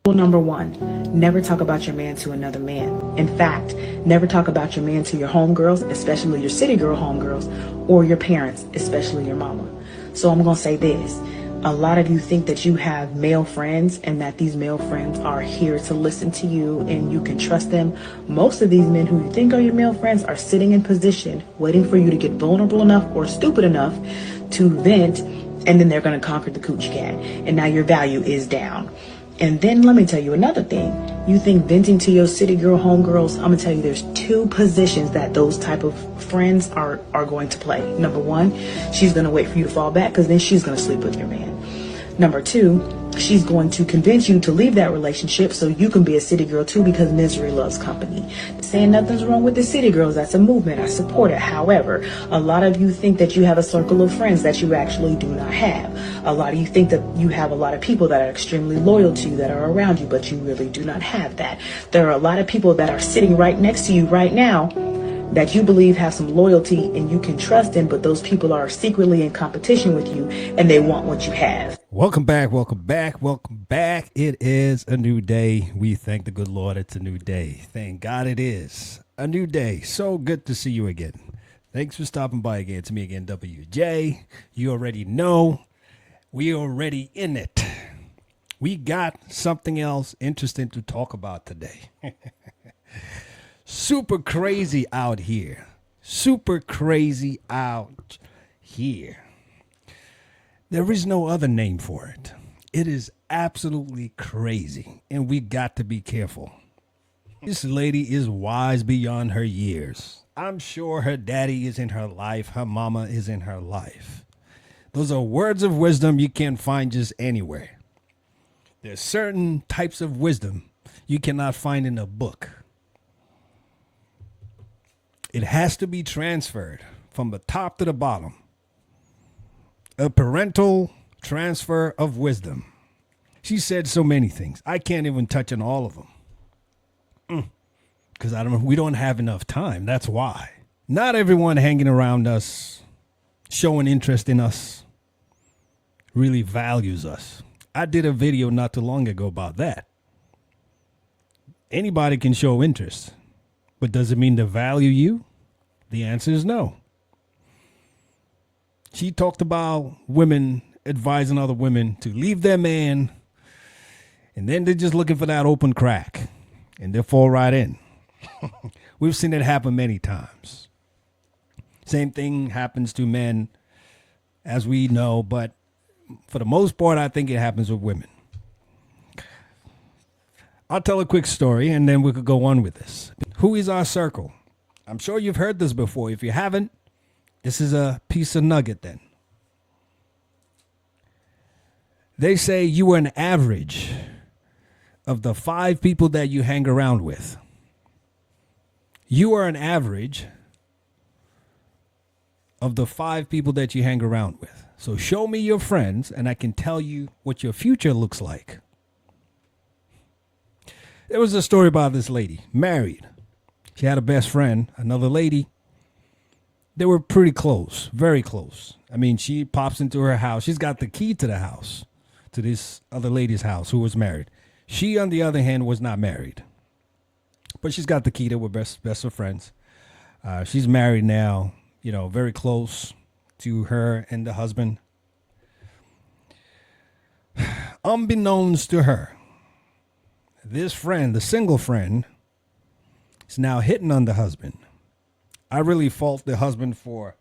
Rule number one, never talk about your man to another man. In fact, never talk about your man to your homegirls, especially your city girl homegirls, or your parents, especially your mama. So I'm going to say this. A lot of you think that you have male friends and that these male friends are here to listen to you and you can trust them. Most of these men who you think are your male friends are sitting in position, waiting for you to get vulnerable enough or stupid enough to vent, and then they're going to conquer the coochie cat. And now your value is down. And then let me tell you another thing. You think venting to your city girl homegirls, I'm going to tell you there's two positions that those type of friends are going to play. Number one, she's going to wait for you to fall back because then she's going to sleep with your man. Number two, she's going to convince you to leave that relationship so you can be a city girl too, because misery loves company. Saying nothing's wrong with the city girls, that's a movement, I support it. However, a lot of you think that you have a circle of friends that you actually do not have. A lot of you think that you have a lot of people that are extremely loyal to you, that are around you, but you really do not have that. There are a lot of people that are sitting right next to you right now that you believe have some loyalty and you can trust in, but those people are secretly in competition with you and they want what you have. Welcome back, welcome back, welcome back. It is a new day. We thank the good Lord it's a new day. Thank God it is a new day. So good to see you again. Thanks for stopping by again. It's me again, WJ. You already know we already in it. We got something else interesting to talk about today. Super crazy out here. Super crazy out here. There is no other name for it. It is absolutely crazy, and we got to be careful. This lady is wise beyond her years. I'm sure her daddy is in her life. Her mama is in her life. Those are words of wisdom you can't find just anywhere. There's certain types of wisdom you cannot find in a book. It has to be transferred from the top to the bottom. A parental transfer of wisdom. She said so many things. I can't even touch on all of them. Because we don't have enough time. That's why. Not everyone hanging around us, showing interest in us, really values us. I did a video not too long ago about that. Anybody can show interest. But does it mean to value you? The answer is no. She talked about women advising other women to leave their man, and then they're just looking for that open crack, and they'll fall right in. We've seen it happen many times. Same thing happens to men, as we know, but for the most part, I think it happens with women. I'll tell a quick story, and then we could go on with this. Who is our circle? I'm sure you've heard this before. If you haven't, this is a piece of nugget then. They say you are an average of the 5 people that you hang around with. You are an average of the 5 people that you hang around with. So show me your friends and I can tell you what your future looks like. There was a story about this lady, married. She had a best friend, another lady. They were pretty close, very close. I mean, she pops into her house. She's got the key to the house, to this other lady's house who was married. She, on the other hand, was not married. But she's got the key. They were best of friends. She's married now, very close to her and the husband. Unbeknownst to her, this friend, the single friend, is now hitting on the husband. I really fault the husband for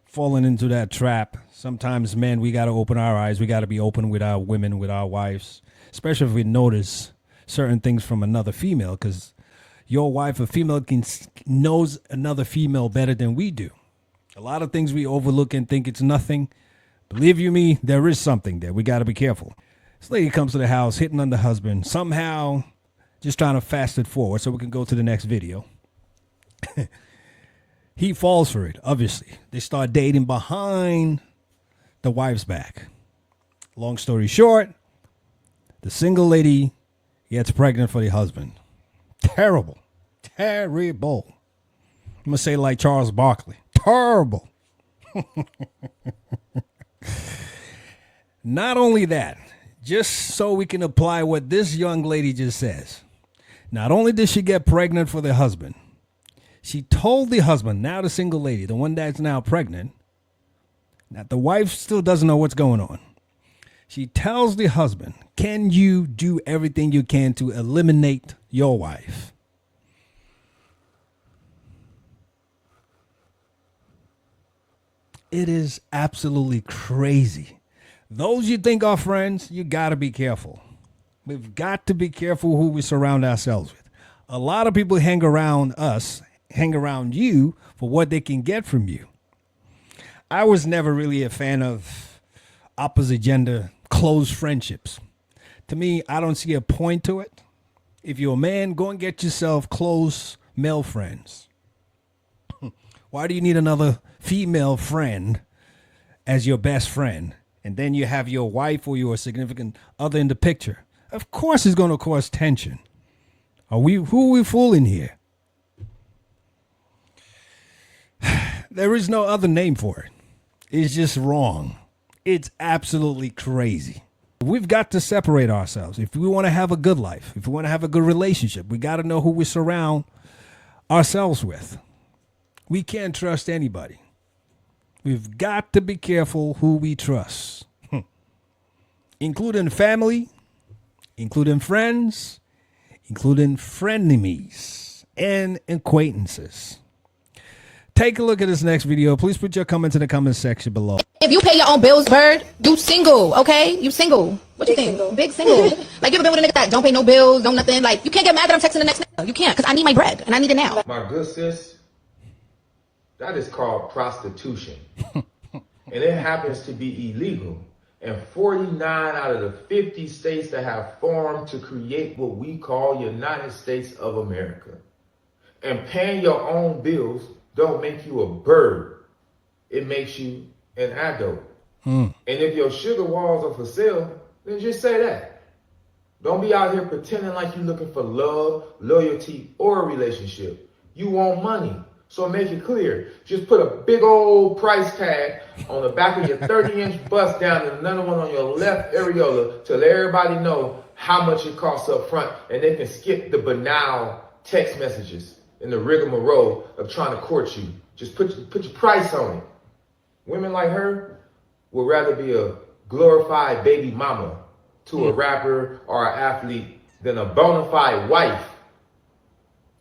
falling into that trap. Sometimes, men, we got to open our eyes. We got to be open with our women, with our wives, especially if we notice certain things from another female, because your wife, a female, knows another female better than we do. A lot of things we overlook and think it's nothing. Believe you me, there is something there. We got to be careful. This lady comes to the house, hitting on the husband, somehow just trying to fast it forward so we can go to the next video. He falls for it, obviously. They start dating behind the wife's back. Long story short, the single lady gets pregnant for the husband. Terrible. Terrible. I'm going to say like Charles Barkley. Terrible. Not only that, just so we can apply what this young lady just says. Not only did she get pregnant for the husband, she told the husband, now the single lady, the one that's now pregnant, that the wife still doesn't know what's going on. She tells the husband, can you do everything you can to eliminate your wife? It is absolutely crazy. Those you think are friends, you got to be careful. We've got to be careful who we surround ourselves with. A lot of people hang around us, hang around you for what they can get from you. I was never really a fan of opposite gender close friendships. To me, I don't see a point to it. If you're a man, go and get yourself close male friends. Why do you need another female friend as your best friend? And then you have your wife or your significant other in the picture. Of course it's going to cause tension. Who are we fooling here? There is no other name for it. It's just wrong. It's absolutely crazy. We've got to separate ourselves. If we want to have a good life, if we want to have a good relationship, we got to know who we surround ourselves with. We can't trust anybody. We've got to be careful who we trust, including family, including friends, including frenemies and acquaintances. Take a look at this next video. Please put your comments in the comment section below. If you pay your own bills, Bird, you single, okay? You single. What you think? Single. Big single. Like, you ever been with a nigga that don't pay no bills, don't nothing? Like, you can't get mad that I'm texting the next nigga. You can't, because I need my bread, and I need it now. My good sis, that is called prostitution. And it happens to be illegal. And 49 out of the 50 states that have formed to create what we call United States of America. And paying your own bills don't make you a bird. It makes you an adult. And if your sugar walls are for sale, then just say that. Don't be out here pretending like you're looking for love, loyalty, or a relationship. You want money. So make it clear. Just put a big old price tag on the back of your 30-inch bust down and another one on your left areola to let everybody know how much it costs up front, and they can skip the banal text messages and the rigmarole of trying to court you. Just put your price on it. Women like her would rather be a glorified baby mama to a rapper or an athlete than a bona fide wife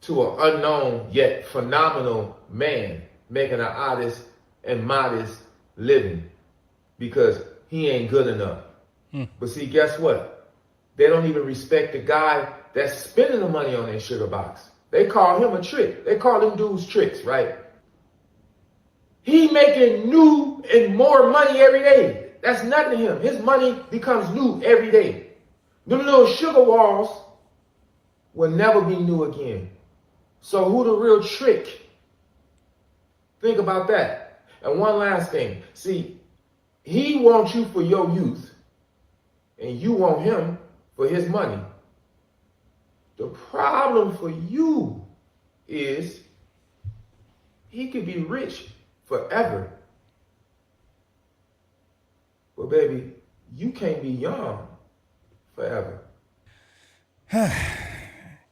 to an unknown yet phenomenal man making an honest and modest living because he ain't good enough. But see, guess what? They don't even respect the guy that's spending the money on their sugar box. They call him a trick. They call them dudes tricks, right? He making new and more money every day. That's nothing to him. His money becomes new every day. Them little sugar walls will never be new again. So who the real trick? Think about that. And one last thing. See, he wants you for your youth, and you want him for his money. The problem for you is he could be rich forever. But baby, you can't be young forever.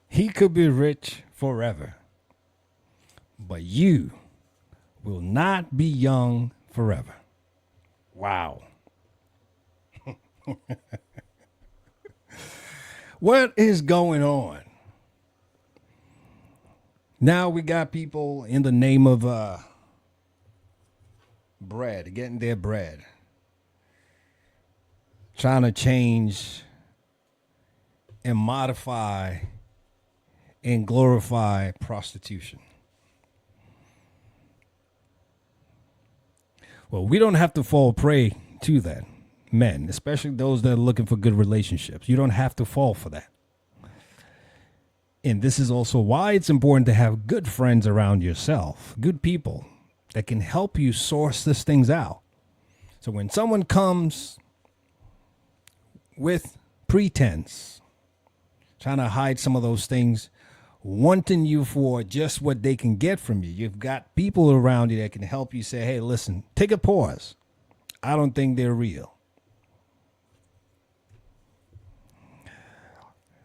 He could be rich forever, but you will not be young forever. Wow. What is going on? Now we got people in the name of bread, getting their bread, trying to change and modify and glorify prostitution. Well, we don't have to fall prey to that, men, especially those that are looking for good relationships. You don't have to fall for that. And this is also why it's important to have good friends around yourself, good people that can help you source these things out. So when someone comes with pretense, trying to hide some of those things, wanting you for just what they can get from you, you've got people around you that can help you say, hey, listen, take a pause. I don't think they're real.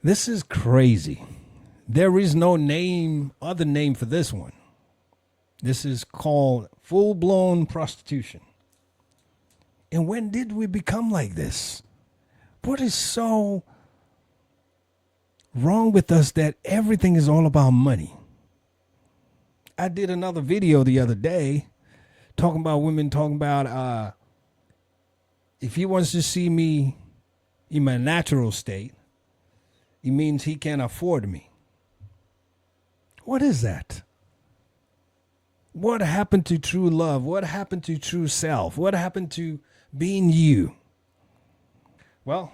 This is crazy. There is no other name for this one. This is called full-blown prostitution. And when did we become like this? What is so wrong with us that everything is all about money? I did another video the other day talking about women talking about if he wants to see me in my natural state, it means he can't afford me. What is that? What happened to true love? What happened to true self? What happened to being you? Well,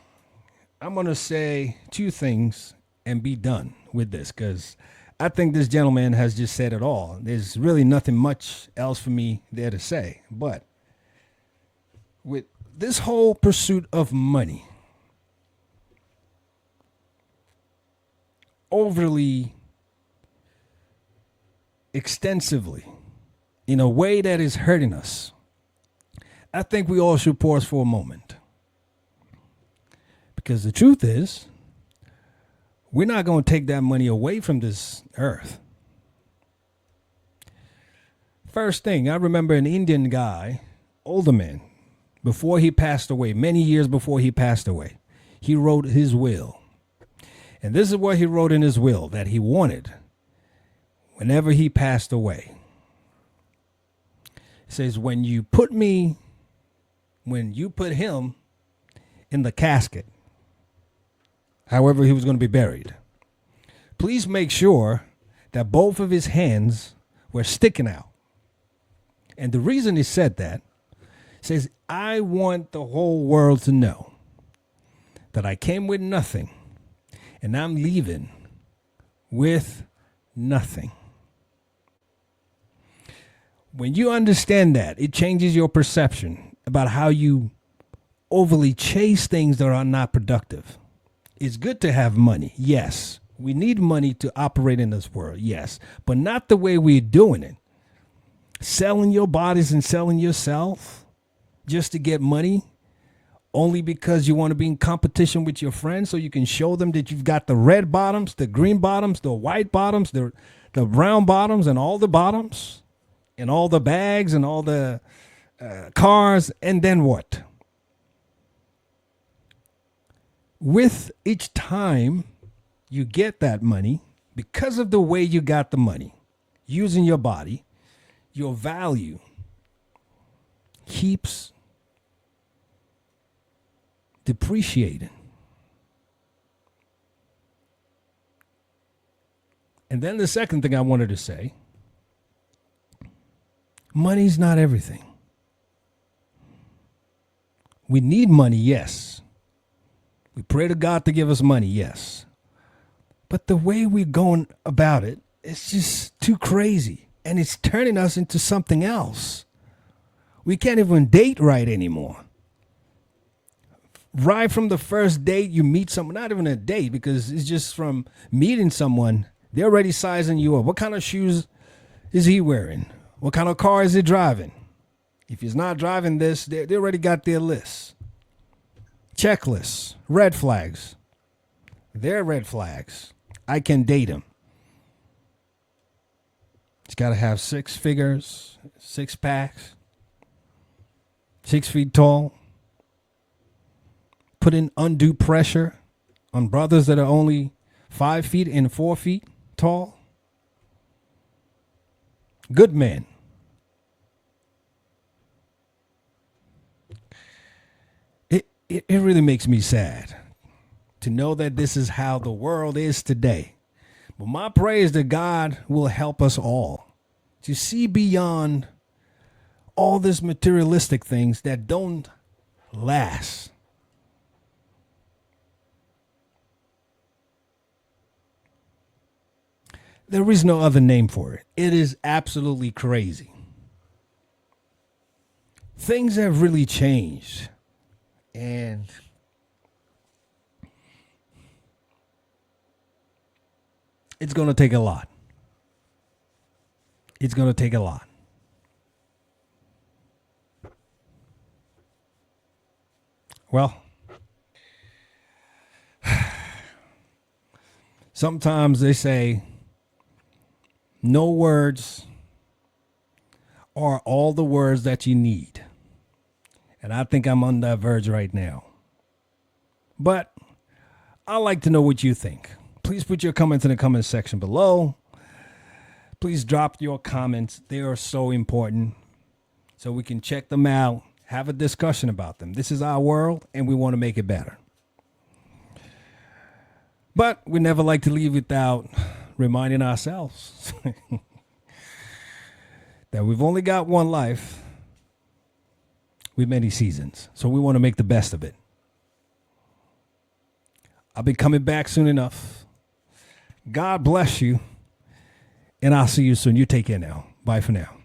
I'm going to say two things and be done with this, because I think this gentleman has just said it all. There's really nothing much else for me there to say. But with this whole pursuit of money, overly extensively, in a way that is hurting us, I think we all should pause for a moment. Because the truth is, we're not going to take that money away from this earth. First thing, I remember an Indian guy, older man, before he passed away, many years before he passed away, he wrote his will. And this is what he wrote in his will that he wanted whenever he passed away. It says, when you put him in the casket, however he was going to be buried, please make sure that both of his hands were sticking out. And the reason he said that, says, I want the whole world to know that I came with nothing and I'm leaving with nothing. When you understand that, it changes your perception about how you overly chase things that are not productive. It's good to have money. Yes. We need money to operate in this world. Yes. But not the way we're doing it. Selling your bodies and selling yourself just to get money only because you want to be in competition with your friends so you can show them that you've got the red bottoms, the green bottoms, the white bottoms, the brown bottoms, and all the bottoms, and all the bags and all the cars. And then what? With each time you get that money, because of the way you got the money, using your body, your value keeps depreciating. And then the second thing I wanted to say, money's not everything. We need money, yes. We pray to God to give us money, yes. But the way we're going about it, it's just too crazy. And it's turning us into something else. We can't even date right anymore. Right from the first date, you meet someone, not even a date, because it's just from meeting someone, they're already sizing you up. What kind of shoes is he wearing? What kind of car is he driving? If he's not driving this, they already got their list. Checklists, red flags. They're red flags. I can date him. He's got to have 6 figures, 6 packs, 6 feet tall. Putting undue pressure on brothers that are only 5 feet and 4 feet tall. Good men. It really makes me sad to know that this is how the world is today. But my prayer is that God will help us all to see beyond all this materialistic things that don't last. There is no other name for it. It is absolutely crazy. Things have really changed. And it's going to take a lot. It's going to take a lot. Well, Sometimes they say no words are all the words that you need. And I think I'm on that verge right now. But I'd like to know what you think. Please put your comments in the comment section below. Please drop your comments. They are so important. So we can check them out, have a discussion about them. This is our world, and we want to make it better. But we never like to leave without reminding ourselves that we've only got one life with many seasons. So we want to make the best of it. I'll be coming back soon enough. God bless you. And I'll see you soon. You take care now. Bye for now.